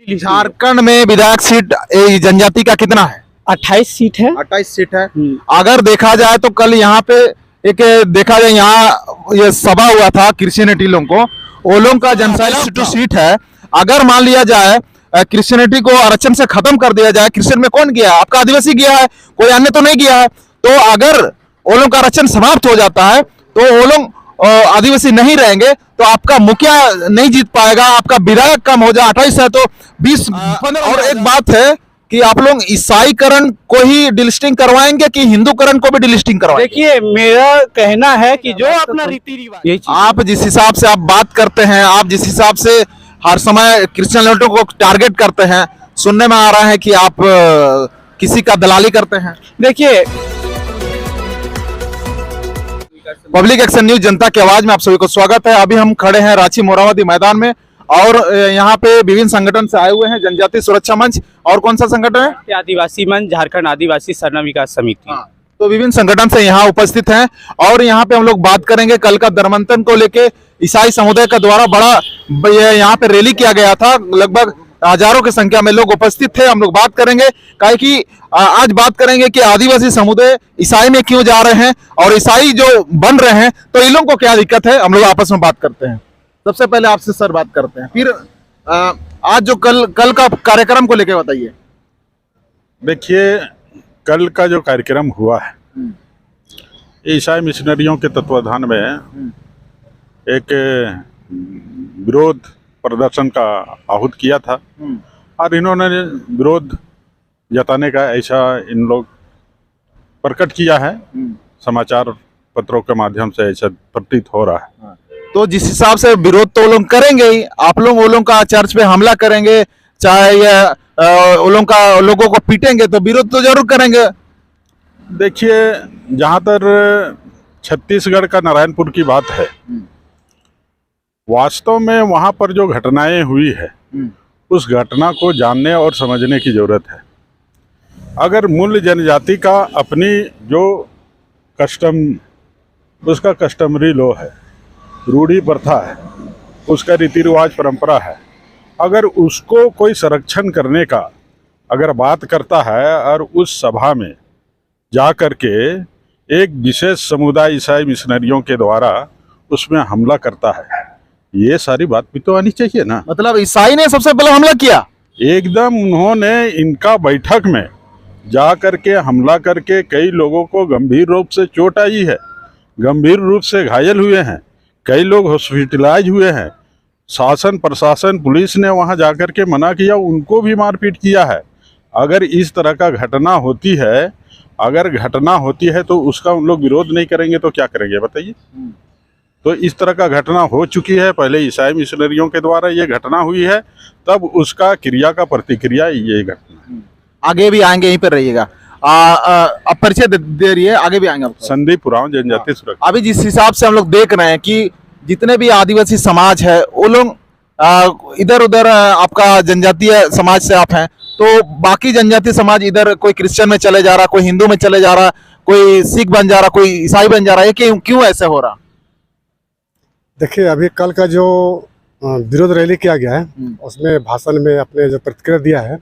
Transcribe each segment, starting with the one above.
झारखंड में विधायक सीट जनजाति का कितना है? 28 सीट है। 28 सीट है। अगर देखा जाए तो कल यहाँ पे एक देखा जाए यहाँ ये सभा हुआ था क्रिश्चियनिटी लोगों को, वो लोगों का जनसंख्या सीट है। अगर मान लिया जाए क्रिश्चियनिटी को आरक्षण से खत्म कर दिया जाए, क्रिश्चियन में कौन गया? आपका आदिवासी गया है, कोई अन्य तो नहीं गया है। तो अगर वो लोगों का आरक्षण समाप्त हो जाता है तो वो लोग आदिवासी नहीं रहेंगे तो आपका मुखिया नहीं जीत पाएगा, आपका विधायक कम हो जाए, 28 है तो 20 और एक बात है कि आप लोग ईसाईकरण को ही डिलिस्टिंग करवाएंगे कि हिंदूकरण को भी डिलिस्टिंग करवाएंगे? देखिए, मेरा कहना है कि जो अपना रीति रिवाज, आप जिस हिसाब से आप बात करते हैं, आप जिस हिसाब से हर समय क्रिश्चियन लोगों को टारगेट करते हैं, सुनने में आ रहा है कि आप किसी का दलाली करते हैं। देखिए, पब्लिक एक्शन न्यूज जनता की आवाज में आप सभी को स्वागत है। अभी हम खड़े हैं रांची मोराबादी मैदान में और यहाँ पे विभिन्न संगठन से आए हुए हैं। जनजाति सुरक्षा मंच और कौन सा संगठन है? आदिवासी मंच, झारखंड आदिवासी सरना विकास समिति। तो विभिन्न संगठन से यहाँ उपस्थित हैं और यहाँ पे हम लोग बात करेंगे कल का धर्मांतरण को लेके ईसाई समुदाय का द्वारा बड़ा यहाँ पे रैली किया गया था। लगभग हजारों की संख्या में लोग उपस्थित थे। हम लोग बात करेंगे काहे कि आज बात करेंगे कि आदिवासी समुदाय ईसाई में क्यों जा रहे हैं और ईसाई जो बन रहे हैं तो इन लोगों को क्या दिक्कत है, हम लोग आपस में बात करते हैं। सबसे पहले आपसे सर बात करते हैं, फिर आज जो कल का कार्यक्रम को लेके बताइए। देखिए, कल का जो कार्यक्रम हुआ है ईसाई मिशनरियों के तत्वाधान में एक विरोध प्रदर्शन का आहूत किया था और इन्होंने विरोध जताने का ऐसा इन लोग प्रकट किया है, समाचार पत्रों के माध्यम से ऐसा प्रतीत हो रहा है। तो जिस हिसाब से विरोध तो वो लोग करेंगे ही, आप लोग वो लोग का चर्च पे हमला करेंगे, चाहे वो लोग का लोगों को पीटेंगे तो विरोध तो जरूर करेंगे। देखिए, जहाँ तक छत्तीसगढ़ का नारायणपुर की बात है, वास्तव में वहाँ पर जो घटनाएं हुई है उस घटना को जानने और समझने की जरूरत है। अगर मूल जनजाति का अपनी जो उसका कस्टमरी लॉ है, रूढ़ी प्रथा है, उसका रीति रिवाज परंपरा है, अगर उसको कोई संरक्षण करने का अगर बात करता है और उस सभा में जा कर के एक विशेष समुदाय ईसाई मिशनरियों के द्वारा उसमें हमला करता है, ये सारी बात भी तो आनी चाहिए ना। मतलब ईसाई ने सबसे पहले हमला किया? एकदम, उन्होंने इनका बैठक में जा करके हमला करके कई लोगों को गंभीर रूप से चोट आई है, गंभीर रूप से घायल हुए हैं, कई लोग हॉस्पिटलाइज हुए हैं। शासन प्रशासन पुलिस ने वहां जाकर के मना किया, उनको भी मारपीट किया है। अगर इस तरह का घटना होती है तो उसका उन लोग विरोध नहीं करेंगे तो क्या करेंगे बताइए। तो इस तरह का घटना हो चुकी है, पहले ईसाई मिशनरियों के द्वारा ये घटना हुई है, तब उसका क्रिया का प्रतिक्रिया ये घटना। आगे भी आएंगे, यहीं पर रहिएगा। अब परिचय दे रही है, आगे भी आएंगे। संदीप उरांव, जनजाति सुरक्षा। अभी जिस हिसाब से हम लोग देख रहे हैं कि जितने भी आदिवासी समाज है वो लोग इधर उधर, आपका जनजातीय समाज से आप हैं तो बाकी जनजातीय समाज इधर कोई क्रिश्चियन में चले जा रहा, कोई हिंदू में चले जा रहा, कोई सिख बन जा रहा, कोई ईसाई बन जा रहा है, क्यों ऐसे हो रहा? देखिए, अभी कल का जो विरोध रैली किया गया है उसमें भाषण में अपने जो प्रतिक्रिया दिया है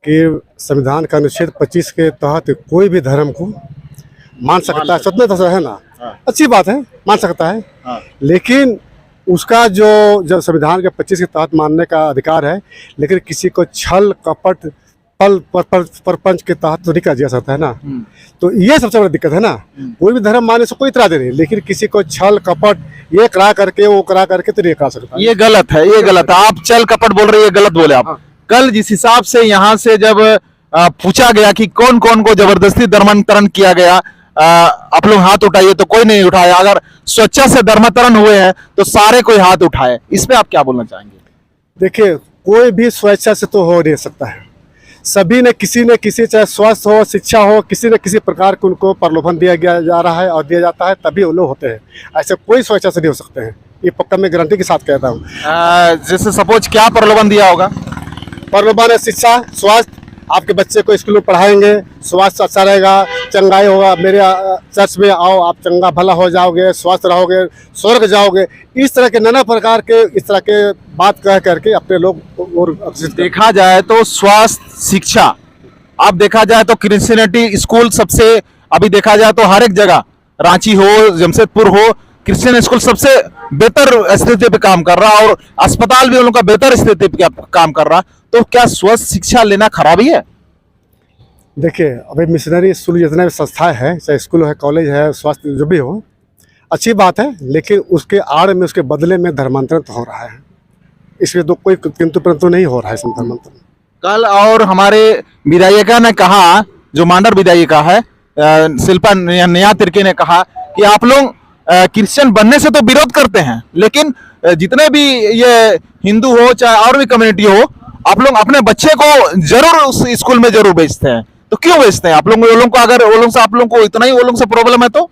कि संविधान का अनुच्छेद 25 के तहत कोई भी धर्म को मान सकता है, स्वतंत्र तो है ना, अच्छी बात है, मान सकता है। लेकिन उसका जो संविधान के 25 के तहत मानने का अधिकार है, लेकिन किसी को छल कपट परपंच के तहत तो नहीं किया जा सकता है ना। तो ये सबसे बड़ी दिक्कत है ना। कोई भी धर्म मानने से कोई इतराज नहीं, लेकिन किसी को छल कपट ये करा करके वो करा करके तो नहीं करा सकता। ये गलत है, ये गलत है। आप छल कपट बोल रहे हैं, ये गलत बोले आप। कल जिस हिसाब से यहाँ से जब पूछा गया कि कौन कौन को जबरदस्ती धर्मांतरण किया गया, आप लोग हाथ उठाइए, तो कोई नहीं उठाया। अगर स्वेच्छा से धर्मांतरण हुए हैं तो सारे कोई हाथ उठाए, इस पे आप क्या बोलना चाहेंगे? देखिए, कोई भी स्वेच्छा से तो हो नहीं सकता है। सभी ने किसी चाहे स्वास्थ्य हो, शिक्षा हो, किसी न किसी प्रकार को उनको प्रलोभन दिया जा रहा है और दिया जाता है, तभी वो लोग होते हैं। ऐसे कोई स्वेच्छा से नहीं हो सकते हैं, ये पक्का मैं गारंटी के साथ कहता हूँ। जैसे सपोज क्या प्रलोभन दिया होगा? प्रलोभन है शिक्षा, स्वास्थ्य आपके बच्चे को स्कूल में पढ़ाएंगे, स्वास्थ्य अच्छा रहेगा, चंगाई होगा, मेरे चर्च में आओ, आप चंगा भला हो जाओगे, स्वस्थ रहोगे, स्वर्ग जाओगे। इस तरह के नाना प्रकार के इस तरह के बात कह करके अपने लोग और देखा जाए तो स्वास्थ्य, शिक्षा, अब देखा जाए तो क्रिश्चियनिटी स्कूल सबसे, अभी देखा जाए तो हर एक जगह, रांची हो, जमशेदपुर हो, क्रिश्चियन स्कूल सबसे बेहतर स्थिति पे काम कर रहा, और अस्पताल भी उन लोगों का बेहतर स्थिति पे काम कर रहा। तो क्या स्वस्थ शिक्षा लेना खराबी है? देखिए, अभी मिशनरी स्कूल जितने भी संस्थाएं हैं, चाहे स्कूल है, कॉलेज है, स्वास्थ्य जो भी हो, अच्छी बात है, लेकिन उसके आड़ में, उसके बदले में धर्मांतरण तो हो रहा है। इसमें तो कोई किंतु परंतु नहीं हो रहा है इसमें धर्मांतरण। कल और हमारे विधायिका ने कहा, जो मांडर विधायिका है शिल्पा नया तिर्की ने कहा कि आप लोग क्रिश्चियन बनने से तो विरोध करते हैं, लेकिन जितने भी ये हिंदू हो चाहे और भी कम्युनिटी हो, आप लोग अपने बच्चे को जरूर उस स्कूल में जरूर भेजते हैं। तो क्यों भेजते हैं आप लोग? वो लोग को अगर वो लोग से आप लोग को इतना ही वो लोग से प्रॉब्लम है तो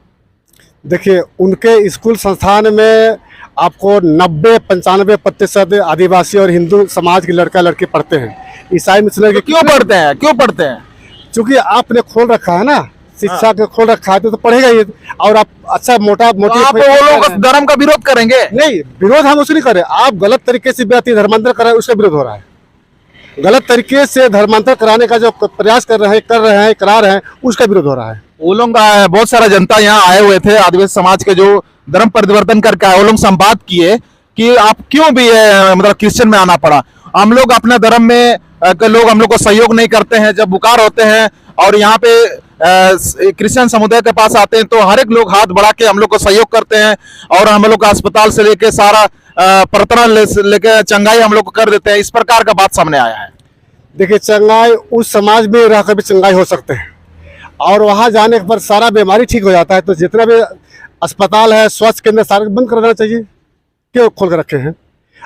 देखिए, उनके स्कूल संस्थान में आपको 90-95% आदिवासी और हिंदू समाज के लड़का लड़की पढ़ते हैं। ईसाई मिशनरी के क्यों पढ़ते हैं? क्यों पढ़ते हैं? चूंकि आपने खोल रखा है ना, शिक्षा के खोल रखा है, तो पढ़ेगा ही। और आप अच्छा मोटी तो आप वो लोग धर्म का विरोध करेंगे? नहीं, विरोध हम उसको नहीं कर रहे। आप गलत तरीके से धर्मांतर कर रहे हैं, उसका विरोध हो रहा है। गलत तरीके से धर्मांतर कराने का जो प्रयास कर रहे हैं, करा रहे हैं, उसका विरोध हो रहा है। वो लोग बहुत सारा जनता यहाँ आए हुए थे, आदिवासी समाज के जो धर्म परिवर्तन करके आए, वो लोग संवाद किए कि आप क्यों भी मतलब क्रिश्चियन में आना पड़ा। हम लोग अपने धर्म में के लोग हम लोग को सहयोग नहीं करते हैं। जब बुखार होते हैं और यहाँ पे क्रिश्चियन समुदाय के पास आते हैं तो हर एक लोग हाथ बढ़ा के हम लोग को सहयोग करते हैं, और हम लोग का अस्पताल से लेके सारा प्रार्थना लेके चंगाई हम लोग को कर देते हैं। इस प्रकार का बात सामने आया है। देखिए, चंगाई उस समाज में रहकर भी चंगाई हो सकते हैं, और वहाँ जाने पर सारा बीमारी ठीक हो जाता है। तो जितना भी अस्पताल है, स्वास्थ्य केंद्र, सारे बंद कर देना चाहिए। क्यों खोल कर रखे हैं?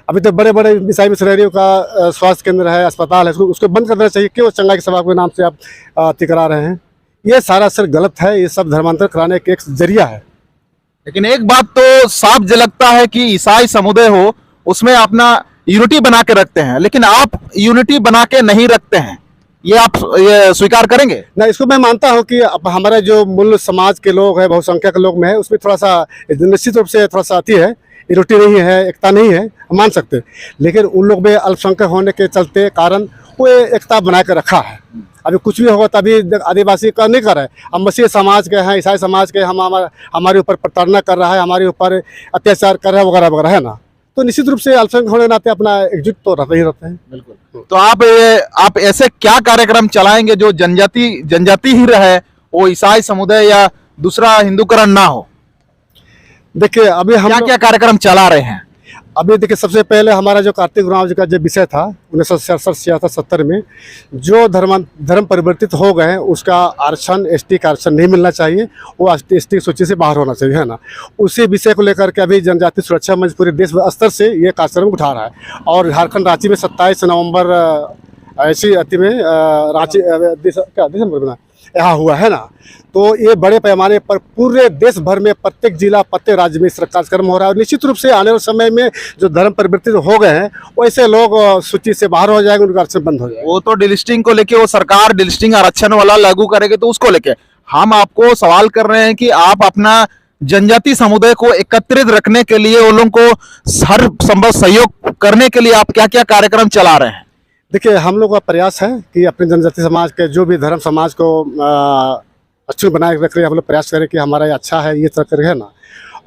अभी तो बड़े बड़े ईसाई मिशनरियों का स्वास्थ्य केंद्र है, अस्पताल है, उसको बंद कर देना चाहिए। क्यों चंगाई की सभा के नाम से आप करा रहे हैं? ये सारा सर गलत है। ये सब धर्मांतर कराने का एक जरिया है। लेकिन एक बात तो साफ झलकता है कि ईसाई समुदाय हो, उसमें अपना यूनिटी बना के रखते हैं, लेकिन आप यूनिटी बना के नहीं रखते हैं। ये आप ये स्वीकार करेंगे? ना, इसको मैं मानता हूँ कि अब हमारे जो मूल समाज के लोग हैं, बहुसंख्यक लोग में है, उसमें थोड़ा सा निश्चित रूप से थोड़ा सा आती है, यूनिटी नहीं है, एकता नहीं है, हम मान सकते हैं। लेकिन उन लोग में अल्पसंख्यक होने के चलते कारण वो एकता बना कर रखा है। अभी कुछ भी होगा तभी आदिवासी का नहीं कर रहा है। हम मसीह समाज के हैं, ईसाई समाज के, हमारे ऊपर प्रताड़ना कर रहा है, हमारे ऊपर अत्याचार कर रहा है, वगैरह वगैरह, है ना। तो निश्चित रूप से अल्पसंख्यक होने के नाते अपना एकजुट तो रहते ही रहते हैं। बिल्कुल। तो आप ऐसे क्या कार्यक्रम चलाएंगे जो जनजाति ही रहे, वो ईसाई समुदाय या दूसरा हिंदूकरण ना हो? देखिए, अभी हम क्या कार्यक्रम चला रहे हैं? अभी देखिए, सबसे पहले हमारा जो कार्तिक उरांव जी का जो विषय था 1967 में, जो धर्म परिवर्तित हो गए हैं, उसका आरक्षण, एसटी का आरक्षण नहीं मिलना चाहिए, वो एसटी की सूची से बाहर होना चाहिए, है ना। उसी विषय को लेकर के अभी जनजाति सुरक्षा मंच पूरे देश स्तर से ये कार्यक्रम उठा रहा है। और झारखंड रांची में 27 नवंबर ऐसी अति में रांची दिसंबर में यहाँ हुआ, है ना। तो ये बड़े पैमाने पर पूरे देश भर में, प्रत्येक जिला, प्रत्येक राज्य में इस कार्यक्रम हो रहा है। और निश्चित रूप से आने वाले समय में जो धर्म परिवर्तित हो गए हैं, वैसे लोग सूची से बाहर हो जाएंगे, उनका आरक्षण बंद हो जाएगा। वो तो डिलिस्टिंग को लेके वो सरकार डिलिस्टिंग आरक्षण वाला लागू करेगी, तो उसको लेके हम आपको सवाल कर रहे हैं कि आप अपना जनजाति समुदाय को एकत्रित रखने के लिए, उन लोगों को हर संभव सहयोग करने के लिए आप क्या क्या कार्यक्रम चला रहे हैं? देखिए, हम लोग का प्रयास है कि अपने जनजाति समाज के जो भी धर्म समाज को अच्छे बनाए रख रहे, हम लोग प्रयास करें कि हमारा ये अच्छा है, ये तरह करके, है ना।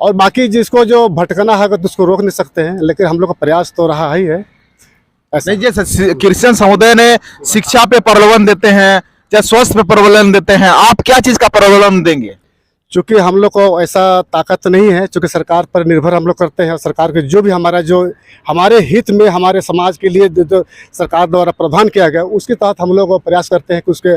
और बाकी जिसको जो भटकना है तो उसको रोक नहीं सकते हैं, लेकिन हम लोग का प्रयास तो रहा ही है। नहीं, जैसे क्रिश्चियन समुदाय ने शिक्षा पे प्रलोभन देते हैं, चाहे स्वास्थ्य पे प्रलोभन देते हैं, आप क्या चीज का प्रलोभन देंगे? चूँकि हम लोग को ऐसा ताकत नहीं है, चूँकि सरकार पर निर्भर हम लोग करते हैं। और सरकार के जो भी हमारे हित में, हमारे समाज के लिए जो सरकार द्वारा प्रावधान किया गया, उसके तहत हम लोग प्रयास करते हैं कि उसके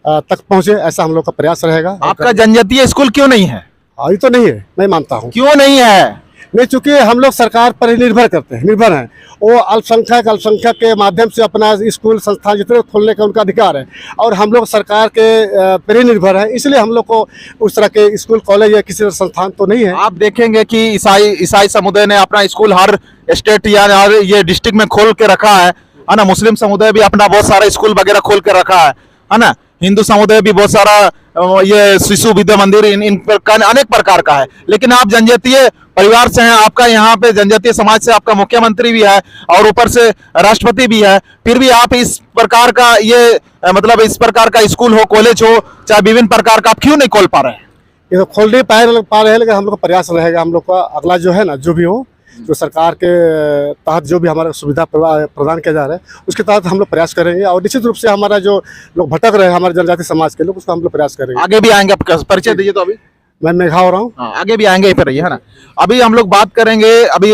तक पहुँचे, ऐसा हम लोग का प्रयास रहेगा। आपका जनजातीय स्कूल क्यों नहीं है? अभी तो नहीं है, मैं मानता हूँ। क्यों नहीं है? नहीं, चूँकि हम लोग सरकार पर ही निर्भर हैं। वो अल्पसंख्यक के माध्यम से अपना स्कूल संस्थान जितने खोलने का उनका अधिकार है, और हम लोग सरकार के पर ही निर्भर है। इसलिए हम लोग को उस तरह के स्कूल, कॉलेज या किसी संस्थान तो नहीं है। आप देखेंगे कि ईसाई समुदाय ने अपना स्कूल हर स्टेट या ये डिस्ट्रिक्ट में खोल के रखा है, है ना। मुस्लिम समुदाय भी अपना बहुत सारा स्कूल वगैरह खोल के रखा है ना। हिंदू समुदाय भी बहुत सारा ये शिशु विद्या मंदिर इन प्रकार अनेक प्रकार का है। लेकिन आप जनजातीय परिवार से हैं, आपका यहाँ पे जनजातीय समाज से आपका मुख्यमंत्री भी है और ऊपर से राष्ट्रपति भी है, फिर भी आप इस प्रकार का ये मतलब इस प्रकार का स्कूल हो, कॉलेज हो, चाहे विभिन्न प्रकार का, आप क्यों नहीं खोल पा रहे हैं? ये तो खोल नहीं पा रहे हैं, लेकिन हम लोग का प्रयास रहेगा। हम लोग का अगला जो है ना, जो भी हो, जो सरकार के तहत जो भी हमारा सुविधा प्रदान किया जा रहा है उसके तहत हम लोग प्रयास करेंगे। और निश्चित रूप से हमारा जो लोग भटक रहे हैं, हमारे जनजाति समाज के लोग, उसका हम लोग प्रयास करेंगे। आगे भी आएंगे, आपका परिचय दीजिए। तो अभी मैं मेघा हो रहा हूँ। हाँ, आगे भी आएंगे पर है ना। अभी हम लोग बात करेंगे, अभी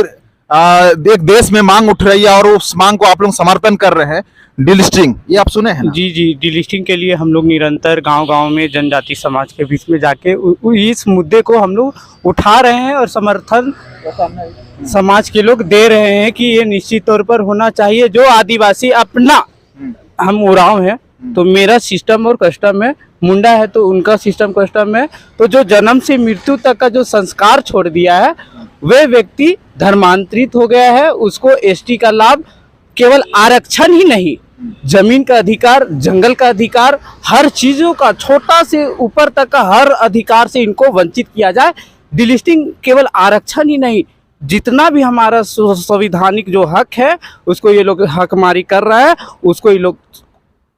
एक देश में मांग उठ रही है और उस मांग को आप लोग समर्थन कर रहे हैं, डिलिस्टिंग, ये आप सुने हैं ना? जी जी, डिलिस्टिंग के लिए हम लोग निरंतर गांव-गांव में जनजाति समाज के बीच में जाके इस मुद्दे को हम लोग उठा रहे हैं और समर्थन समाज के लोग दे रहे हैं कि ये निश्चित तौर पर होना चाहिए। जो आदिवासी अपना, हम उरांव हैं तो मेरा सिस्टम और कस्टम है, मुंडा है तो उनका सिस्टम कस्टम है, तो जो जन्म से मृत्यु तक का जो संस्कार छोड़ दिया है वे व्यक्ति धर्मांतरित हो गया है। उसको एसटी का लाभ केवल आरक्षण ही नहीं, जमीन का अधिकार, जंगल का अधिकार, हर चीजों का छोटा से ऊपर तक का हर अधिकार से इनको वंचित किया जाए। डिलिस्टिंग केवल आरक्षण ही नहीं, जितना भी हमारा संवैधानिक जो हक है उसको ये लोग हकमारी कर रहा है, उसको ये लोग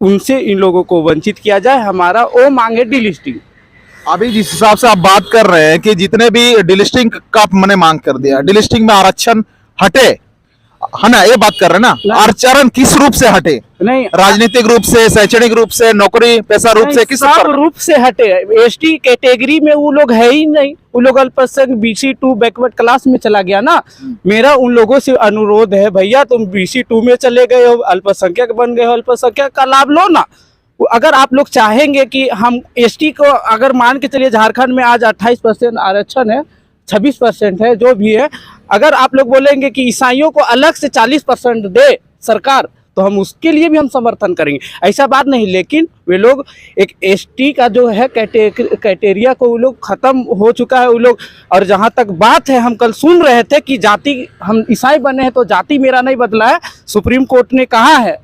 उनसे इन लोगों को वंचित किया जाए। हमारा वो मांग है डिलिस्टिंग। अभी जिस हिसाब से आप बात कर रहे हैं कि जितने भी डिलिस्टिंग का मैंने मांग कर दिया, डिलिस्टिंग में आरक्षण हटे, है ना, ये बात कर रहे हैं ना। आरक्षण किस रूप से हटे? नहीं, राजनीतिक रूप से, शैक्षणिक रूप से, नौकरी पेशा रूप से, किस सब रूप से हटे। एसटी कैटेगरी में वो लोग है ही नहीं, वो लोग अल्पसंख्यक BC2 बैकवर्ड क्लास में चला गया ना। मेरा उन लोगों से अनुरोध है, भैया तुम BC2 में चले गए हो, अल्पसंख्यक बन गए हो, अल्पसंख्यक का लाभ लो ना। अगर आप लोग चाहेंगे कि हम एसटी को, अगर मान के चलिए झारखंड में आज 28% आरक्षण है, 26% है, जो भी है, अगर आप लोग बोलेंगे कि ईसाइयों को अलग से 40% दे सरकार, तो हम उसके लिए भी हम समर्थन करेंगे, ऐसा बात नहीं। लेकिन वे लोग एक एसटी का जो है क्राइटेरिया को वो लोग ख़त्म हो चुका है वो लोग। और जहाँ तक बात है, हम कल सुन रहे थे कि जाति, हम ईसाई बने हैं तो जाति मेरा नहीं बदला है, सुप्रीम कोर्ट ने कहा है,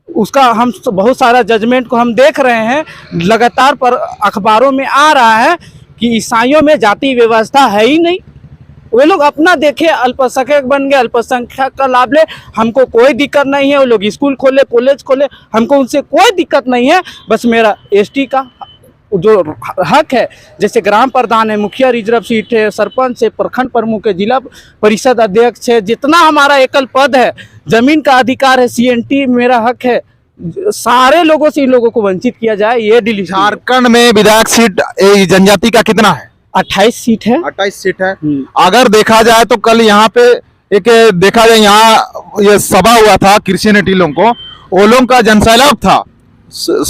उसका हम बहुत सारा जजमेंट को हम देख रहे हैं, लगातार पर अखबारों में आ रहा है कि ईसाइयों में जाति व्यवस्था है ही नहीं। वे लोग अपना देखे, अल्पसंख्यक बन गए, अल्पसंख्यक का लाभ ले, हमको कोई दिक्कत नहीं है। वो लोग स्कूल खोले, कॉलेज खोले, हमको उनसे कोई दिक्कत नहीं है। बस मेरा एसटी का जो हक है, जैसे ग्राम प्रधान है, मुखिया रिजर्व सीट है, सरपंच है, प्रखंड प्रमुख है, जिला परिषद अध्यक्ष है, जितना हमारा एकल पद है, जमीन का अधिकार है, CNT मेरा हक है, सारे लोगों से इन लोगों को वंचित किया जाए। ये डिलीशन। झारखंड में विधायक सीट जनजाति का कितना है? 28 सीट है। 28 सीट है। अगर देखा जाए तो कल यहाँ पे एक देखा जाए, यहाँ ये सभा हुआ था कृषि टीलों को, वो लोगों का जनसैलाब था,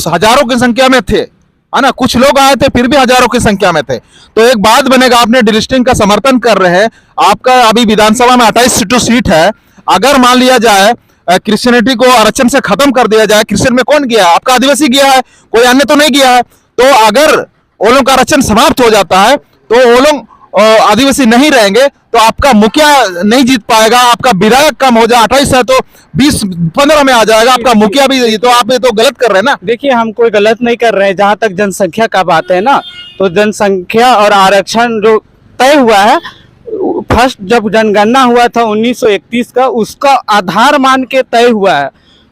हजारों की संख्या में थे, है ना। कुछ लोग आए थे, फिर भी हजारों की संख्या में थे। तो एक बात बनेगा, आपने डिलिस्टिंग का समर्थन कर रहे हैं, आपका अभी विधानसभा में 28 सीट है। अगर मान लिया जाए क्रिश्चियनिटी को आरक्षण से खत्म कर दिया जाए, क्रिश्चियन में कौन गया है? आपका आदिवासी गया है, कोई अन्य तो नहीं गया है। तो अगर वो लोग का आरक्षण समाप्त हो जाता है तो वो लोग आदिवासी नहीं रहेंगे, तो आपका मुखिया नहीं जीत पाएगा, आपका विधायक कम हो जाए, 28 है तो 20-15 में आ जाएगा, आपका मुखिया भी। तो आप ये तो गलत कर रहे हैं ना। देखिए, हम कोई गलत नहीं कर रहे हैं। जहाँ तक जनसंख्या का बात है ना, तो जनसंख्या और आरक्षण जो तय हुआ है, फर्स्ट जब जनगणना हुआ था 1931 का, उसका आधार मान के तय हुआ है।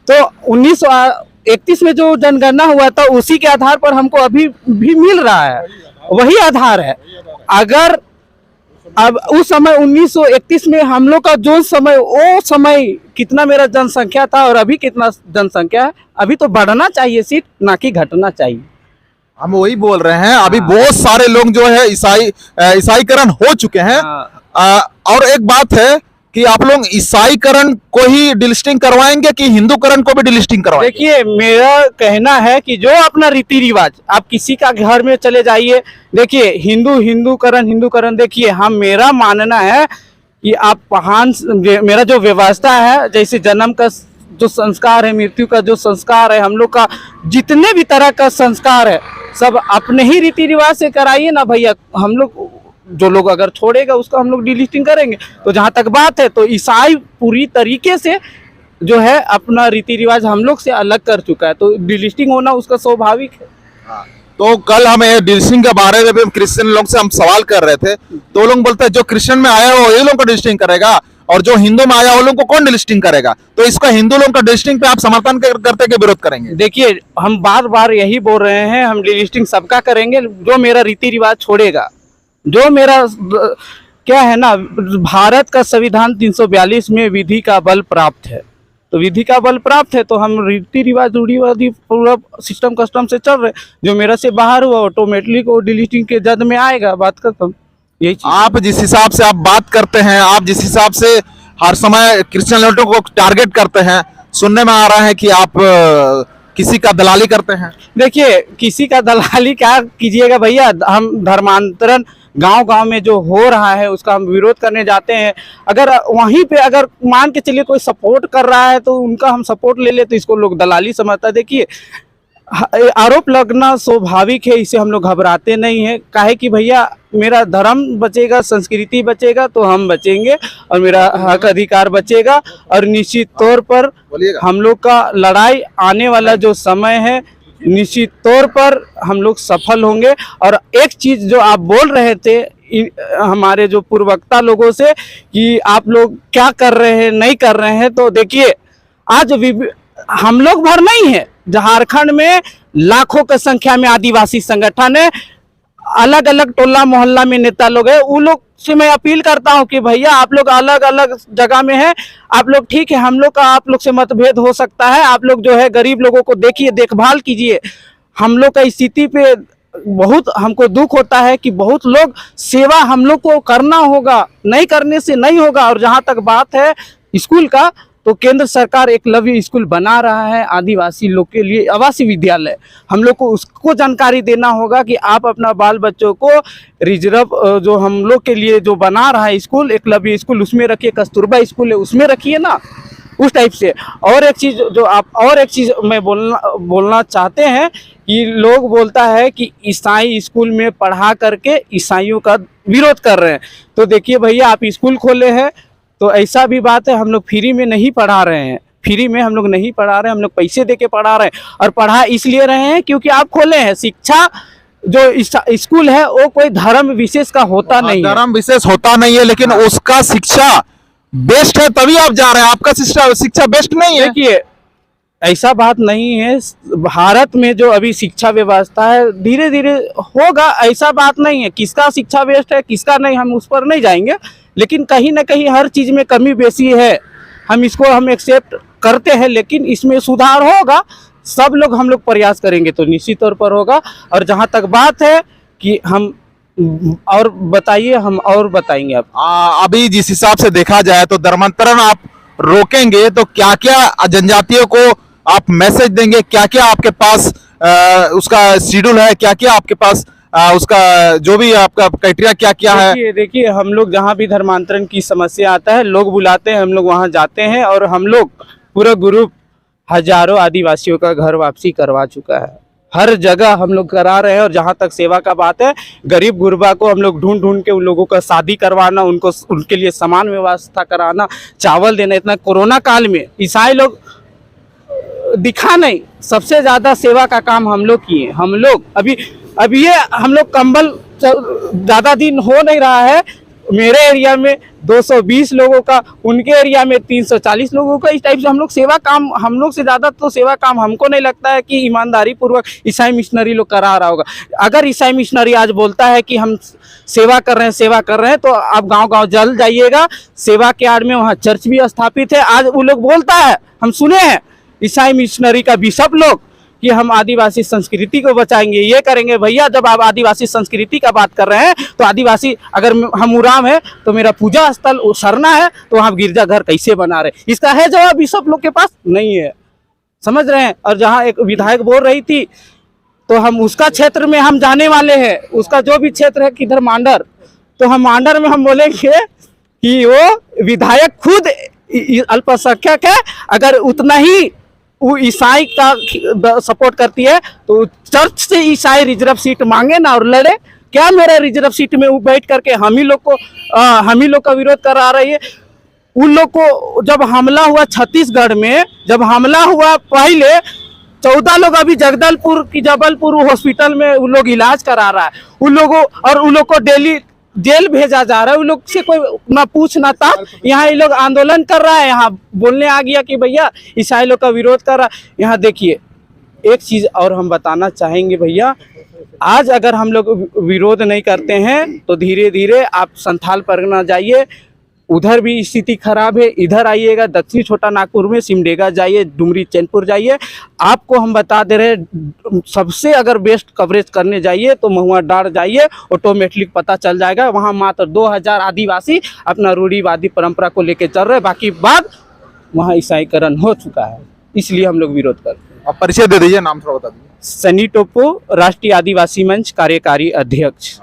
तो 1931 में जो जनगणना हुआ था उसी के आधार पर हमको अभी भी मिल रहा है, वही आधार है। अगर अब उस समय 1931 में हम लोग का जो समय, वो समय कितना मेरा जनसंख्या था और अभी कितना जनसंख्या है, अभी तो बढ़ना चाहिए सीट, ना कि घटना चाहिए। हम वही बोल रहे हैं। अभी बहुत सारे लोग जो है ईसाईकरण हो चुके हैं। और एक बात है कि आप लोग ईसाईकरण को ही डिलिस्टिंग करवाएंगे कि हिंदूकरण को भी डिलिस्टिंग करवाएंगे? देखिए, मेरा कहना है कि जो अपना रीति रिवाज, आप किसी का घर में चले जाइए, देखिए हिंदूकरण देखिए, मेरा मानना है कि आप मेरा जो व्यवस्था है, जैसे जन्म का जो संस्कार है, मृत्यु का जो संस्कार है, हम लोग का जितने भी तरह का संस्कार है, सब अपने ही रीति रिवाज से कराइए ना भैया। हम लोग, जो लोग अगर छोड़ेगा उसका हम लोग डिलिस्टिंग करेंगे। तो जहाँ तक बात है, तो ईसाई पूरी तरीके से जो है अपना रीति रिवाज हम लोग से अलग कर चुका है, तो डिलिस्टिंग होना उसका स्वाभाविक है। तो कल हमें डिलिस्टिंग के बारे में भी हम क्रिश्चियन लोग से हम सवाल कर रहे थे, तो वो लोग बोलते हैं जो क्रिश्चियन में आया हो ये लोग को डिलिस्टिंग करेगा और जो हिंदू में आया वो लोग को कौन डिलिस्टिंग करेगा। तो इसका हिंदू लोग का डिलिस्टिंग पे आप समर्थन करते के विरोध करेंगे? देखिए, हम बार बार यही बोल रहे हैं, हम डिलिस्टिंग सबका करेंगे जो मेरा रीति रिवाज छोड़ेगा, जो मेरा क्या है ना, भारत का संविधान 342 में विधि का बल प्राप्त है, तो विधि का बल प्राप्त है तो हम रीति रिवाज रूढ़िवादी पूरा सिस्टम कस्टम से चल रहे, जो मेरा से बाहर हुआ ऑटोमेटिकली को डिलीटिंग के जद में आएगा। बात खत्म। यही चीज। आप जिस हिसाब से आप बात करते हैं, आप जिस हिसाब से हर समय क्रिश्चियन लोगों को टारगेट करते हैं, सुनने में आ रहा है कि आप किसी का दलाली करते हैं। देखिए, किसी का दलाली क्या कीजिएगा भैया, हम धर्मांतरण गांव-गांव में जो हो रहा है उसका हम विरोध करने जाते हैं। अगर वहीं पे अगर मान के चलिए कोई सपोर्ट कर रहा है तो उनका हम सपोर्ट ले ले तो इसको लोग दलाली समझता है। देखिए, आरोप लगना स्वाभाविक है, इसे हम लोग घबराते नहीं है। काहे कि भैया मेरा धर्म बचेगा, संस्कृति बचेगा तो हम बचेंगे और मेरा हक अधिकार बचेगा, और निश्चित तौर पर हम लोग का लड़ाई आने वाला जो समय है निश्चित तौर पर हम लोग सफल होंगे। और एक चीज़ जो आप बोल रहे थे हमारे जो पूर्वक्ता लोगों से कि आप लोग क्या कर रहे हैं नहीं कर रहे हैं, तो देखिए आज हम लोग भर नहीं है, झारखंड में लाखों की संख्या में आदिवासी संगठन है, अलग अलग टोला मोहल्ला में नेता लोग हैं। उन लोग से मैं अपील करता हूं कि भैया आप लोग अलग अलग जगह में हैं, आप लोग ठीक है, हम लोग का आप लोग से मतभेद हो सकता है, आप लोग जो है गरीब लोगों को देखिए, देखभाल कीजिए। हम लोग का स्थिति पे बहुत हमको दुख होता है कि बहुत लोग सेवा हम लोग को करना होगा, नहीं करने से नहीं होगा। और जहां तक बात है स्कूल का, तो केंद्र सरकार एकलव्य स्कूल बना रहा है आदिवासी लोग के लिए, आवासीय विद्यालय। हम लोग को उसको जानकारी देना होगा कि आप अपना बाल बच्चों को रिजर्व जो हम लोग के लिए जो बना रहा है स्कूल, एकलव्य स्कूल, उसमें रखिए, कस्तूरबा स्कूल है उसमें रखिए ना, उस टाइप से। और एक चीज़ मैं बोलना चाहते हैं कि लोग बोलता है कि ईसाई स्कूल में पढ़ा करके ईसाइयों का विरोध कर रहे हैं। तो देखिए भैया, आप स्कूल खोले हैं तो ऐसा भी बात है, हम लोग फ्री में नहीं पढ़ा रहे हैं, फ्री में हम लोग नहीं पढ़ा रहे हैं, हम लोग पैसे दे के पढ़ा रहे हैं। और पढ़ा इसलिए रहे हैं क्योंकि आप खोले हैं। शिक्षा जो स्कूल है वो कोई धर्म विशेष का होता नहीं है, धर्म विशेष होता नहीं है, लेकिन उसका शिक्षा बेस्ट है तभी आप जा रहे हैं, आपका शिक्षा बेस्ट नहीं है। देखिए, ऐसा बात नहीं है, भारत में जो अभी शिक्षा व्यवस्था है धीरे धीरे होगा, ऐसा बात नहीं है। किसका शिक्षा बेस्ट है किसका नहीं, हम उस पर नहीं जाएंगे, लेकिन कहीं ना कहीं हर चीज़ में कमी बेसी है, हम इसको हम एक्सेप्ट करते हैं, लेकिन इसमें सुधार होगा। सब लोग हम लोग प्रयास करेंगे तो निश्चित तौर पर होगा। और जहाँ तक बात है कि हम और बताइए, हम और बताएंगे आप। अभी जिस हिसाब से देखा जाए तो धर्मांतरण आप रोकेंगे तो क्या क्या जनजातियों को आप मैसेज देंगे, क्या क्या आपके पास उसका शेड्यूल है, क्या क्या आपके पास उसका जो भी आपका क्राइटेरिया क्या क्या है? देखिए, हम लोग जहाँ भी धर्मांतरण की समस्या आता है, लोग बुलाते हैं, हम लोग वहाँ जाते हैं, और हम लोग पूरा ग्रुप हजारों आदिवासियों का घर वापसी करवा चुका है, हर जगह हम लोग करा रहे हैं। और जहाँ तक सेवा का बात है, गरीब गुरबा को हम लोग ढूंढ ढूंढ के उन लोगों का शादी करवाना, उनको उनके लिए सामान व्यवस्था कराना, चावल देना। इतना कोरोना काल में ईसाई लोग दिखा नहीं, सबसे ज़्यादा सेवा का काम हम लोग किए। हम लोग अभी ये हम लोग कंबल ज़्यादा दिन हो नहीं रहा है, मेरे एरिया में 220 लोगों का, उनके एरिया में 340 लोगों का, इस टाइप से हम लोग सेवा काम, हम लोग से ज़्यादा तो सेवा काम हमको नहीं लगता है कि ईमानदारी पूर्वक ईसाई मिशनरी लोग करा रहा होगा। अगर ईसाई मिशनरी आज बोलता है कि हम सेवा कर रहे हैं तो आप गांव-गांव जल जाइएगा, सेवा के आड़ में वहाँ चर्च भी स्थापित है। आज वो लोग बोलता है, हम सुने हैं ईसाई मिशनरी का बिशप लोग कि हम आदिवासी संस्कृति को बचाएंगे, ये करेंगे। भैया, जब आप आदिवासी संस्कृति का बात कर रहे हैं तो आदिवासी, अगर हम उराम है तो मेरा पूजा स्थल सरना है, तो वहाँ गिरजा घर कैसे बना रहे, इसका है जवाब बिशप लोग के पास नहीं है, समझ रहे हैं। और जहाँ एक विधायक बोल रही थी, तो हम उसका क्षेत्र में हम जाने वाले हैं, उसका जो भी क्षेत्र है किधर मांडर, तो हम मांडर में हम बोलेंगे कि वो विधायक खुद अल्पसंख्यक है, अगर उतना ही वो ईसाई का सपोर्ट करती है तो चर्च से ईसाई रिजर्व सीट मांगे ना और लड़े। क्या मेरा रिजर्व सीट में वो बैठ करके हम ही लोग का विरोध करा रही है। उन लोग को जब हमला हुआ छत्तीसगढ़ में, जब हमला हुआ पहले 14 लोग अभी जबलपुर हॉस्पिटल में उन लोग इलाज करा रहा है। उन लोग को डेली जेल भेजा जा रहा है। उन लोग से कोई ना पूछ ना ताप। यहाँ ये लोग आंदोलन कर रहा है, यहाँ बोलने आ गया कि भैया ईसाई लोग का विरोध कर रहा है। यहाँ देखिए एक चीज और हम बताना चाहेंगे भैया, आज अगर हम लोग विरोध नहीं करते हैं तो धीरे धीरे आप संथाल परगना जाइए, उधर भी स्थिति खराब है। इधर आइएगा दक्षिण छोटा नागपुर में सिमडेगा जाइए, डुमरी चैनपुर जाइए। आपको हम बता दे रहे हैं सबसे अगर बेस्ट कवरेज करने जाइए तो महुआ डार जाइए, ऑटोमेटिक पता चल जाएगा। वहाँ मात्र 2000 आदिवासी अपना रूढ़िवादी परंपरा को लेके चल रहे हैं, बाकी बात वहाँ ईसाईकरण हो चुका है, इसलिए हम लोग विरोध करते हैं। आप परिचय दे दीजिए, नाम थोड़ा बता दीजिए। सनी टोप्पो, राष्ट्रीय आदिवासी मंच कार्यकारी अध्यक्ष।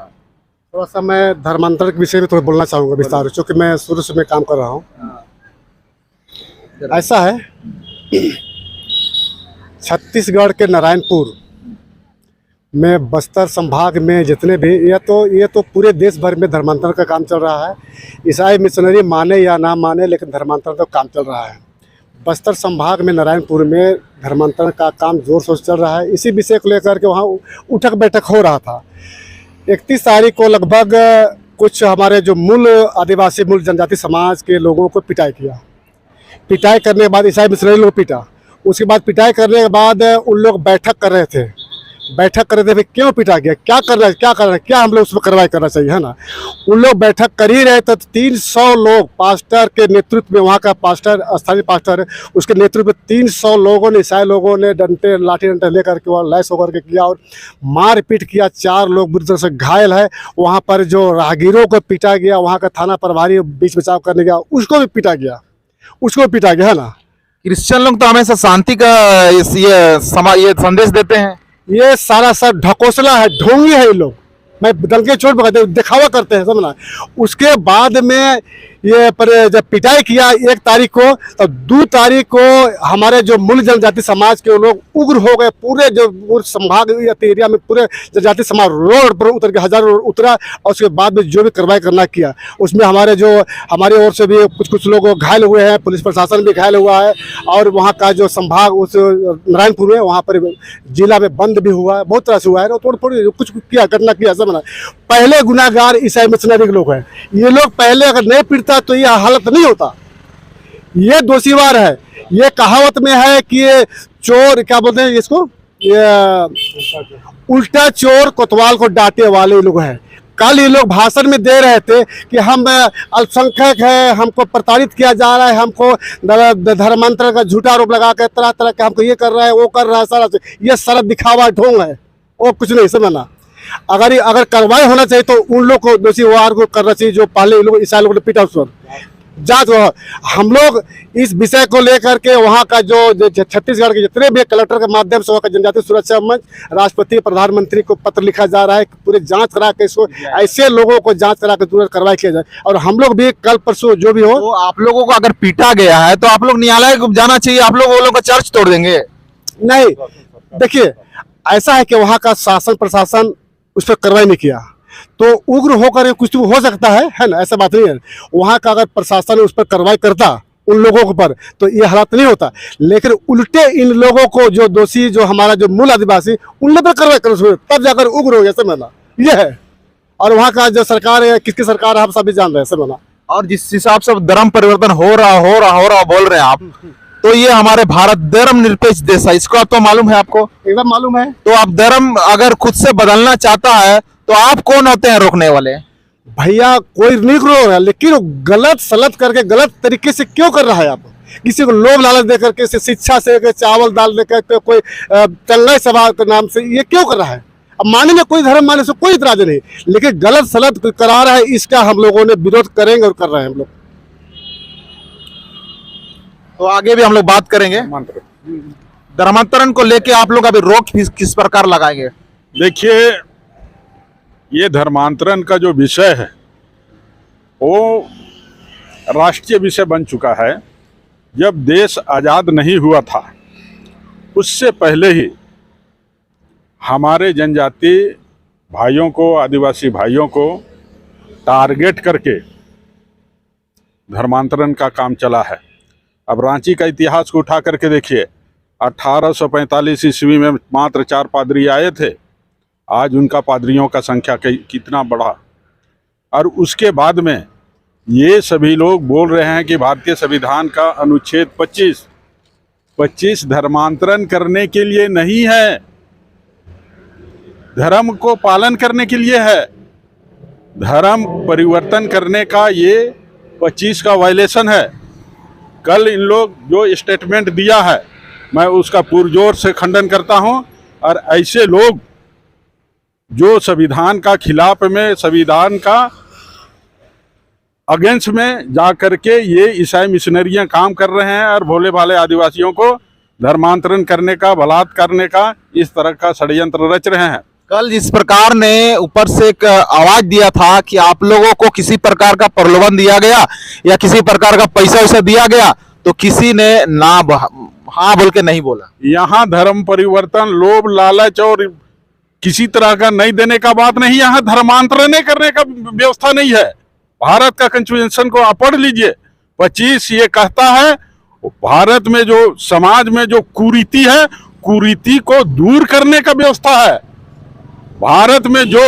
थोड़ा सा मैं धर्मांतरण के विषय में थोड़ा बोलना चाहूँगा विस्तार, क्योंकि मैं शुरू से मैं काम कर रहा हूँ। ऐसा है, छत्तीसगढ़ के नारायणपुर में बस्तर संभाग में जितने भी ये तो पूरे देश भर में धर्मांतरण का काम चल रहा है। ईसाई मिशनरी माने या ना माने, लेकिन धर्मांतरण का काम चल रहा है। बस्तर संभाग में नारायणपुर में धर्मांतरण का काम जोर शोर चल रहा है। इसी विषय को लेकर के वहाँ उठक बैठक हो रहा था। 31 तारीख को लगभग कुछ हमारे जो मूल आदिवासी मूल जनजाति समाज के लोगों को पिटाई किया। पिटाई करने के बाद ईसाई मिशनरी लोग पीटा। उसके बाद पिटाई करने के बाद उन लोग बैठक कर रहे थे। फिर क्यों पिटा गया, क्या कर रहा है, क्या हम लोग उस पर कार्रवाई करना चाहिए, है ना। उन लोग बैठक कर ही रहे तो 300 लोग पास्टर के नेतृत्व में, वहाँ का पास्टर स्थानीय पास्टर है, उसके नेतृत्व में 300 लोगों ने, ईसाई लोगों ने डंटे लाठी डंटे लेकर के वहाँ लैस होकर के किया और मारपीट किया। 4 लोग बुरी तरह से घायल है। वहाँ पर जो राहगीरों को पीटा गया, वहाँ का थाना प्रभारी बीच बचाव करने गया, उसको भी पीटा गया, है ना। क्रिश्चियन लोग तो हमेशा शांति का ये संदेश देते हैं। ये सारा सब ढकोसला है, ढोंगी है ये लोग। मैं डंके चोट पकड़ते दिखावा करते हैं, समझना। उसके बाद में ये पर जब पिटाई किया 1 तारीख को, तो 2 तारीख को हमारे जो मूल जनजाति समाज के लोग उग्र हो गए। पूरे जो संभाग एरिया में पूरे जनजाति समाज रोड पर उतर के हजारों उतरा, और उसके बाद में जो भी कार्रवाई करना किया, उसमें हमारे ओर से भी कुछ लोग घायल हुए हैं, पुलिस प्रशासन भी घायल हुआ है। और वहाँ का जो संभाग उस नारायणपुर में, वहाँ पर जिला में बंद भी हुआ है, बहुत तरह से हुआ है। तोड़ फोड़ कुछ किया, घटना किया, समझना। पहले गुनाहगार ईसाई मिशनरी के लोग हैं। ये लोग पहले अगर नहीं पीटता तो ये हालत नहीं होता। ये दोषीवार है। ये कहावत में है कि ये चोर, क्या बोलते हैं इसको, ये उल्टा चोर कोतवाल को डांटे वाले लोग हैं। कल ये लोग भाषण में दे रहे थे कि हम अल्पसंख्यक हैं, हमको प्रताड़ित किया जा रहा है, हमको धर्मांतरण का झूठा आरोप लगा कर तरह तरह के हमको ये कर रहा है, वो कर रहा है। सारा ये सारा दिखावा ढोंग है, और कुछ नहीं, समझना। अगर कार्रवाई होना चाहिए तो उन लोग को दोषी वार को करना चाहिए जो पहले लोग ईसाई लोगों ने पीटा। उस पर जांच हो। हम लोग इस विषय को लेकर के वहाँ का जो छत्तीसगढ़ के जितने भी कलेक्टर के माध्यम से वहाँ का जनजाति सुरक्षा मंच, राष्ट्रपति, प्रधानमंत्री को पत्र लिखा जा रहा है कि पूरे जांच करा के इसको, ऐसे लोगों को जांच करा के तुरंत कार्रवाई किया जाए। और हम लोग भी कल परसों जो भी हो, तो आप लोगों को अगर पीटा गया है तो आप लोग न्यायालय को जाना चाहिए। आप लोग वो लोग का चर्च तोड़ देंगे? नहीं, देखिए ऐसा है कि वहाँ का शासन प्रशासन उस पर कार्रवाई नहीं किया, तो उग्र होकर कुछ हो सकता है ना, ऐसा बात नहीं है। वहाँ का अगर प्रशासन उस पर कार्रवाई करता उन लोगों के पर, तो ये हालात नहीं होता। लेकिन उल्टे इन लोगों को, जो दोषी, जो हमारा जो मूल आदिवासी, उन लोगों पर कार्रवाई करो, तब जाकर उग्र हो गया, समझना। ये है। और वहाँ का जो सरकार है, किसकी सरकार है, हम सभी जान रहे हैं, समझना। और जिस हिसाब से धर्म परिवर्तन हो रहा बोल रहे हैं आप, तो ये हमारे भारत धर्मनिरपेक्ष देश है, इसको तो मालूम है आपको? एकदम मालूम है। तो आप धर्म अगर खुद से बदलना चाहता है तो आप कौन होते हैं रोकने वाले? भैया कोई नहीं रोक रहा है, लेकिन गलत सलत करके गलत तरीके से क्यों कर रहा है? आप किसी को लोभ लालच दे करके, शिक्षा से, चावल दाल दे करके, कोई चंगाई सभा के नाम से ये क्यों कर रहा है? अब माने में कोई धर्म माने से कोई इतराज नहीं, लेकिन गलत सलत करा रहा है, इसका हम लोगों ने विरोध करेंगे और कर रहे हैं हम लोग। तो आगे भी हम लोग बात करेंगे। धर्मांतरण को लेके आप लोग अभी रोक किस प्रकार लगाएंगे? देखिए, ये धर्मांतरण का जो विषय है वो राष्ट्रीय विषय बन चुका है। जब देश आज़ाद नहीं हुआ था उससे पहले ही हमारे जनजाति भाइयों को, आदिवासी भाइयों को टारगेट करके धर्मांतरण का काम चला है। अब रांची का इतिहास को उठा करके देखिए, 1845 ईस्वी में मात्र 4 पादरी आए थे, आज उनका पादरियों का संख्या कितना बढ़ा। और उसके बाद में ये सभी लोग बोल रहे हैं कि भारतीय संविधान का अनुच्छेद 25 धर्मांतरण करने के लिए नहीं है, धर्म को पालन करने के लिए है। धर्म परिवर्तन करने का ये 25 का वायलेशन है। कल इन लोग जो स्टेटमेंट दिया है, मैं उसका पुरजोर से खंडन करता हूं। और ऐसे लोग जो संविधान का खिलाफ में, संविधान का अगेंस्ट में जा करके ये ईसाई मिशनरियां काम कर रहे हैं और भोले भाले आदिवासियों को धर्मांतरण करने का, बलात्कार करने का इस तरह का षड्यंत्र रच रहे हैं। कल जिस प्रकार ने ऊपर से एक आवाज दिया था कि आप लोगों को किसी प्रकार का प्रलोभन दिया गया या किसी प्रकार का पैसा वैसा दिया गया, तो किसी ने ना हाँ बोल के नहीं बोला। यहाँ धर्म परिवर्तन, लोभ, लालच और किसी तरह का नहीं देने का बात नहीं, यहाँ धर्मांतरण करने का व्यवस्था नहीं है। भारत का कॉन्स्टिट्यूशन को आप पढ़ लीजिए, 25 ये कहता है भारत में जो समाज में जो कुरीति है, कुरीति को दूर करने का व्यवस्था है। भारत में जो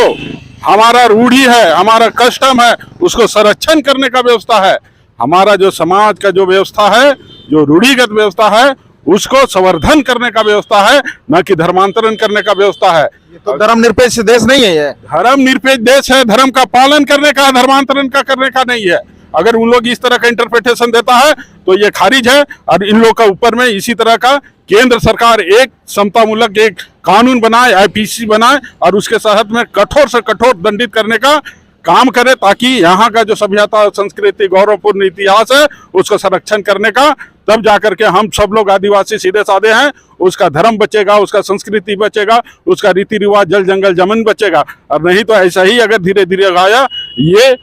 हमारा रूढ़ी है, हमारा कस्टम है, उसको संरक्षण करने का व्यवस्था है। हमारा जो समाज का जो व्यवस्था है, जो रूढ़िगत व्यवस्था है, उसको संवर्धन करने का व्यवस्था है, न कि धर्मांतरण करने का व्यवस्था है। ये तो धर्मनिरपेक्ष देश नहीं है, ये धर्मनिरपेक्ष देश है। धर्म का पालन करने का, धर्मांतरण का करने का नहीं है। अगर उन लोग इस तरह का इंटरप्रिटेशन देता है तो ये खारिज है। और इन लोग का ऊपर में इसी तरह का केंद्र सरकार एक समतामूलक एक कानून बनाए, IPC बनाए और उसके तहत में कठोर से कठोर दंडित करने का काम करे, ताकि यहाँ का जो सभ्यता, संस्कृति, गौरवपूर्ण इतिहास है, उसका संरक्षण करने का। तब जाकर के हम सब लोग आदिवासी सीधे साधे हैं, उसका धर्म बचेगा, उसका संस्कृति बचेगा, उसका रीति रिवाज, जल जंगल जमीन बचेगा। और नहीं तो ऐसा ही अगर धीरे धीरे गाया, ये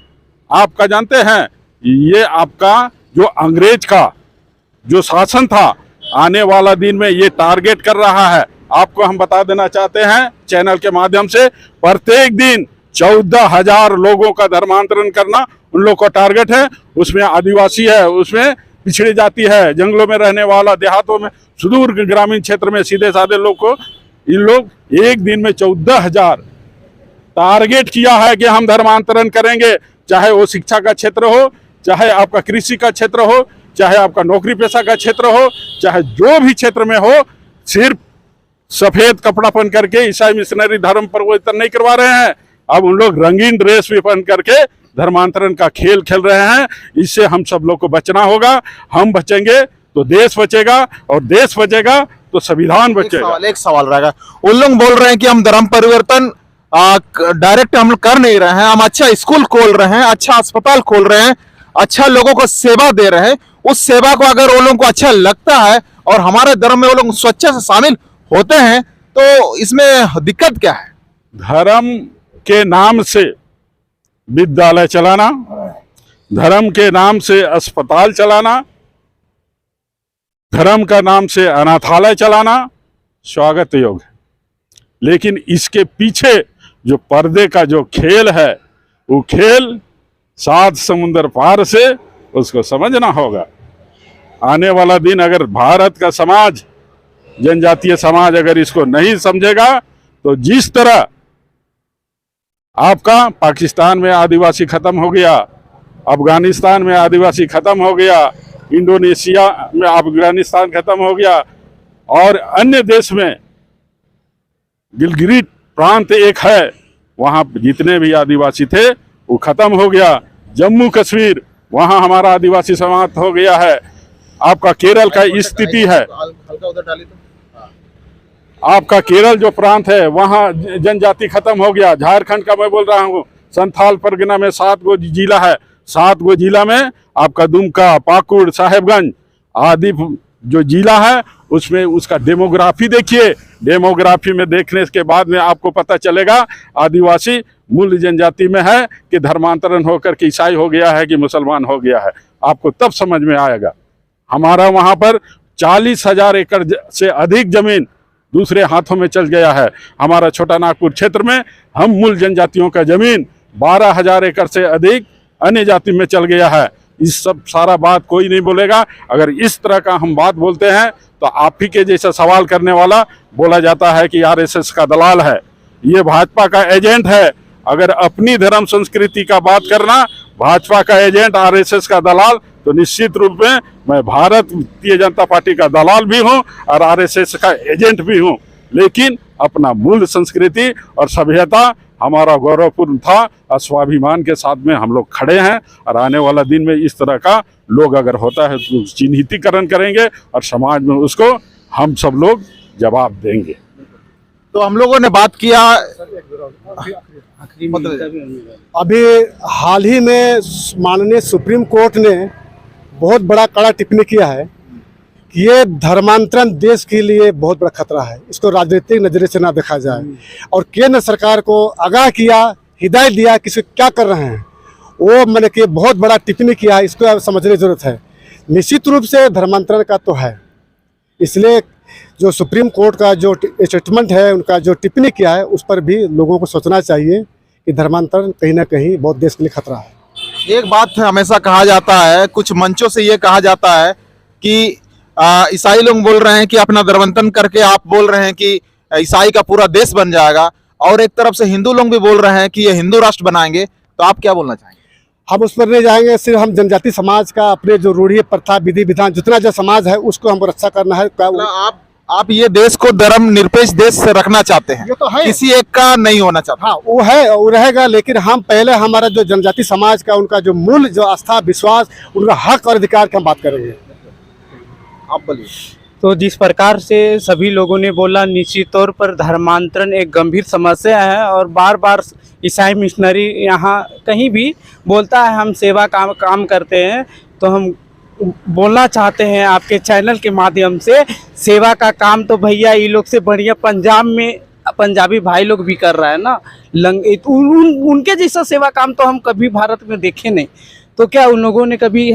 आपका जानते हैं, ये आपका जो अंग्रेज का जो शासन था, आने वाला दिन में ये टारगेट कर रहा है। आपको हम बता देना चाहते हैं चैनल के माध्यम से, प्रत्येक दिन 14,000 लोगों का धर्मांतरण करना उन लोगों का टारगेट है। उसमें आदिवासी है, उसमें पिछड़ी जाति है, जंगलों में रहने वाला, देहातों में, सुदूर ग्रामीण क्षेत्र में सीधे साधे लोग को इन लोग एक दिन में 14,000 टारगेट किया है कि हम धर्मांतरण करेंगे। चाहे वो शिक्षा का क्षेत्र हो, चाहे आपका कृषि का क्षेत्र हो, चाहे आपका नौकरी पेशा का क्षेत्र हो, चाहे जो भी क्षेत्र में हो, सिर्फ सफेद कपड़ा पहन करके ईसाई मिशनरी धर्म परिवर्तन नहीं करवा रहे हैं। अब उन लोग रंगीन ड्रेस भी पहन करके धर्मांतरण का खेल खेल रहे हैं। इससे हम सब लोग को बचना होगा। हम बचेंगे तो देश बचेगा, और देश बचेगा तो संविधान बचेगा। एक सवाल रहेगा, उन लोग बोल रहे हैं कि हम धर्म परिवर्तन डायरेक्ट हम कर नहीं रहे हैं, हम अच्छा स्कूल खोल रहे हैं, अच्छा अस्पताल खोल रहे हैं, अच्छा लोगों को सेवा दे रहे हैं। उस सेवा को अगर वो लोगों को अच्छा लगता है और हमारे धर्म में वो लोग स्वच्छता से शामिल होते हैं, तो इसमें दिक्कत क्या है? धर्म के नाम से विद्यालय चलाना, धर्म के नाम से अस्पताल चलाना, धर्म का नाम से अनाथालय चलाना स्वागत योग्य है। लेकिन इसके पीछे जो पर्दे का जो खेल है, वो खेल 7 समुंदर पार से उसको समझना होगा। आने वाला दिन अगर भारत का समाज, जनजातीय समाज अगर इसको नहीं समझेगा, तो जिस तरह आपका पाकिस्तान में आदिवासी खत्म हो गया, अफगानिस्तान में आदिवासी खत्म हो गया, इंडोनेशिया में अफगानिस्तान खत्म हो गया, और अन्य देश में गिलगिट प्रांत एक है, वहाँ जितने भी आदिवासी थे वो खत्म हो गया। जम्मू कश्मीर, वहाँ हमारा आदिवासी समाप्त हो गया है। आपका केरल का स्थिति है, आपका केरल जो प्रांत है वहाँ जनजाति खत्म हो गया। झारखंड का मैं बोल रहा हूँ, संथाल परगना में 7 गो जिला है, 7 गो जिला में आपका दुमका, पाकुड़, साहेबगंज आदि जो जिला है, उसमें उसका डेमोग्राफी देखिए। डेमोग्राफी में देखने के बाद में आपको पता चलेगा आदिवासी मूल जनजाति में है कि धर्मांतरण होकर के ईसाई हो गया है कि मुसलमान हो गया है। आपको तब समझ में आएगा। हमारा वहाँ पर 40,000 एकड़ से अधिक जमीन दूसरे हाथों में चल गया है। हमारा छोटा नागपुर क्षेत्र में हम मूल जनजातियों का जमीन 12,000 एकड़ से अधिक अन्य जाति में चल गया है। इस सब सारा बात कोई नहीं बोलेगा। अगर इस तरह का हम बात बोलते हैं तो आप ही के जैसा सवाल करने वाला बोला जाता है कि आरएसएस का दलाल है, ये भाजपा का एजेंट है। अगर अपनी धर्म संस्कृति का बात करना, भाजपा का एजेंट, आरएसएस का दलाल, तो निश्चित रूप में मैं भारतीय जनता पार्टी का दलाल भी हूं और आरएसएस का एजेंट भी हूं। लेकिन अपना मूल संस्कृति और सभ्यता हमारा गौरवपूर्ण था और स्वाभिमान के साथ में हम लोग खड़े हैं। और आने वाला दिन में इस तरह का लोग अगर होता है तो चिन्हितीकरण करेंगे और समाज में उसको हम सब लोग जवाब देंगे। तो हम लोगों ने बात किया, अभी हाल ही में माननीय सुप्रीम कोर्ट ने बहुत बड़ा कड़ा टिप्पणी किया है कि ये धर्मांतरण देश के लिए बहुत बड़ा खतरा है, इसको राजनीतिक नजरिए से ना देखा जाए। और केंद्र सरकार को आगाह किया, हिदायत दिया कि इसे क्या कर रहे हैं, वो मैंने कि बहुत बड़ा टिप्पणी किया है, इसको समझने की जरूरत है। निश्चित रूप से धर्मांतरण का तो है, इसलिए जो सुप्रीम कोर्ट का जो स्टेटमेंट है, उनका जो टिप्पणी किया है, उस पर भी लोगों को सोचना चाहिए कि धर्मांतरण कहीं ना कहीं बहुत देश के लिए खतरा है। एक बात हमेशा कहा जाता है, कुछ मंचों से ये कहा जाता है कि ईसाई लोग बोल रहे हैं कि अपना धर्मांतरण करके आप बोल रहे हैं कि ईसाई का पूरा देश बन जाएगा, और एक तरफ से हिंदू लोग भी बोल रहे हैं कि ये हिंदू राष्ट्र बनाएंगे। तो आप क्या बोलना चाहेंगे? हम उस पर नहीं जाएंगे, सिर्फ हम जनजाति समाज का अपने जो रूढ़ी प्रथा विधि विधान जितना जो समाज है उसको हमको रक्षा करना है। आप ये देश को धर्म निरपेक्ष देश से रखना चाहते हैं, ये तो है, किसी एक का नहीं होना चाहते। हाँ वो है, वो रहेगा, लेकिन हम पहले हमारा जो जनजाति समाज का उनका जो मूल जो आस्था विश्वास, उनका हक और अधिकार की हम बात करेंगे। आप बोलिए। तो जिस प्रकार से सभी लोगों ने बोला, निश्चित तौर पर धर्मांतरण एक गंभीर समस्या है और बार बार ईसाई मिशनरी यहाँ कहीं भी बोलता है हम सेवा काम करते हैं। तो हम बोलना चाहते हैं आपके चैनल के माध्यम से, सेवा का काम तो भैया ये लोग से बढ़िया पंजाब में पंजाबी भाई लोग भी कर रहा है ना। उनके जैसा सेवा काम तो हम कभी भारत में देखे नहीं। तो क्या उन लोगों ने कभी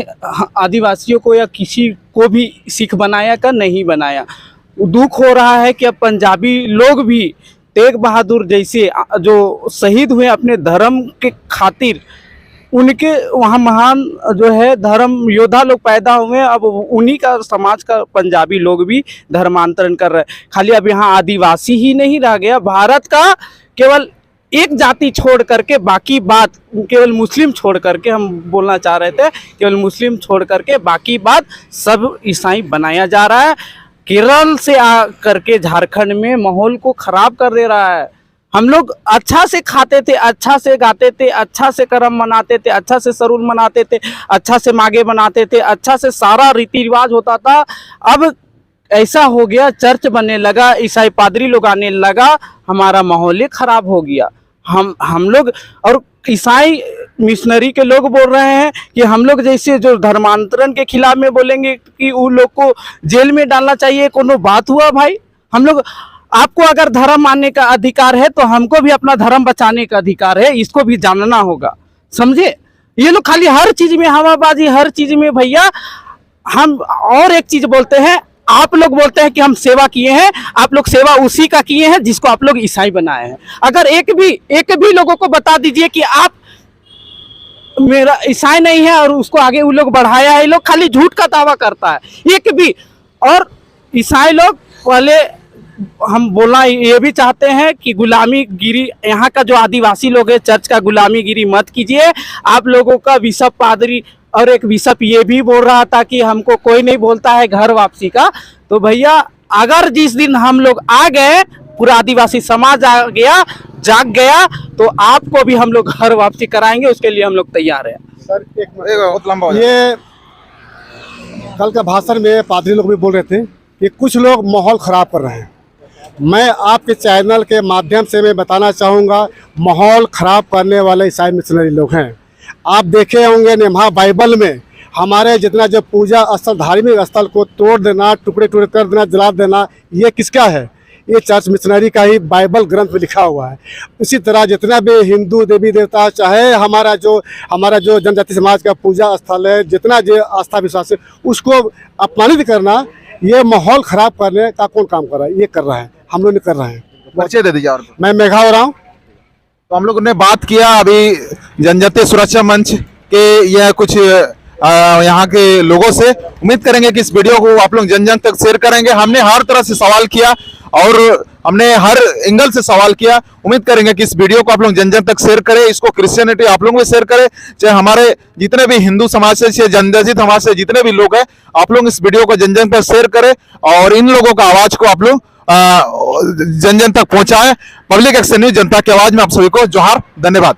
आदिवासियों को या किसी को भी सिख बनाया? का नहीं बनाया। दुख हो रहा है कि अब पंजाबी लोग भी तेग बहादुर जैसे जो शहीद हुए अपने धर्म के खातिर, उनके वहाँ महान जो है धर्म योद्धा लोग पैदा हुए, अब उन्हीं का समाज का पंजाबी लोग भी धर्मांतरण कर रहे हैं। खाली अब यहाँ आदिवासी ही नहीं रह गया, भारत का केवल एक जाति छोड़ करके बाकी बात, केवल मुस्लिम छोड़ करके, हम बोलना चाह रहे थे केवल मुस्लिम छोड़ करके बाकी बात सब ईसाई बनाया जा रहा है। केरल से आ करके झारखंड में माहौल को खराब कर दे रहा है। हम लोग अच्छा से खाते थे, अच्छा से गाते थे, अच्छा से करम मनाते थे, अच्छा से सरूल मनाते थे, अच्छा से मागे बनाते थे, अच्छा से सारा रीति रिवाज होता था। अब ऐसा हो गया, चर्च बनने लगा, ईसाई पादरी लोग आने लगा, हमारा माहौल ही खराब हो गया। हम लोग और ईसाई मिशनरी के लोग बोल रहे हैं कि हम लोग जैसे जो धर्मांतरण के खिलाफ में बोलेंगे कि उन लोग को जेल में डालना चाहिए। कोनो बात हुआ भाई? हम लोग, आपको अगर धर्म मानने का अधिकार है तो हमको भी अपना धर्म बचाने का अधिकार है, इसको भी जानना होगा, समझे? ये लोग खाली हर चीज में हवाबाजी, हर चीज में भैया। हम और एक चीज बोलते हैं, आप लोग बोलते हैं कि हम सेवा किए हैं, आप लोग सेवा उसी का किए हैं जिसको आप लोग ईसाई बनाए हैं। अगर एक भी लोगों को बता दीजिए कि आप मेरा ईसाई नहीं है और उसको आगे वो लोग बढ़ाया है, लोग खाली झूठ का दावा करता है, एक भी। और ईसाई लोग पहले, हम बोलना ये भी चाहते हैं कि गुलामीगिरी, यहाँ का जो आदिवासी लोग है, चर्च का गुलामीगिरी मत कीजिए। आप लोगों का बिशप पादरी और एक बिशप ये भी बोल रहा था कि हमको कोई नहीं बोलता है घर वापसी का। तो भैया अगर जिस दिन हम लोग आ गए, पूरा आदिवासी समाज आ गया, जाग गया, तो आपको भी हम लोग घर वापसी कराएंगे, उसके लिए हम लोग तैयार हैं। सर एक लंबा, ये कल का भाषण में पादरी लोग भी बोल रहे थे कि कुछ लोग माहौल ख़राब कर रहे हैं। मैं आपके चैनल के माध्यम से मैं बताना चाहूँगा, माहौल ख़राब करने वाले ईसाई मिशनरी लोग हैं। आप देखे होंगे निम्हा बाइबल में हमारे जितना जो पूजा स्थल, धार्मिक स्थल को तोड़ देना, टुकड़े टुकड़े कर देना, जला देना, ये किसका है? ये चर्च मिशनरी का ही बाइबल ग्रंथ में लिखा हुआ है। इसी तरह जितना भी हिंदू देवी देवता, चाहे हमारा जो जनजाति समाज का पूजा स्थल है, जितना जो आस्था विश्वास है, उसको अपमानित करना, ये माहौल ख़राब करने का कौन काम कर रहा है? ये कर रहा है, हम लोग नहीं कर रहे हैं। परिचय दे दीजिए। और मैं मेघा हो रहा हूँ। तो हम लोग ने बात किया अभी जनजातीय सुरक्षा मंच के यह कुछ यहाँ के लोगों से। उम्मीद करेंगे कि इस वीडियो को आप लोग जन जन तक शेयर करेंगे। हमने हर तरह से सवाल किया और हमने हर एंगल से सवाल किया। उम्मीद करेंगे कि इस वीडियो को आप लोग जन जन तक शेयर करें। इसको क्रिश्चियनिटी आप लोग भी शेयर करें, चाहे हमारे जितने भी हिंदू समाज से, चाहे जनजाति समाज से जितने भी लोग हैं, आप लोग इस वीडियो को जन जन तक शेयर करें और इन लोगों का आवाज को आप लोग जन जन तक पहुंचाएं। पब्लिक एक्शन न्यूज, जनता की आवाज में आप सभी को जोहार, धन्यवाद।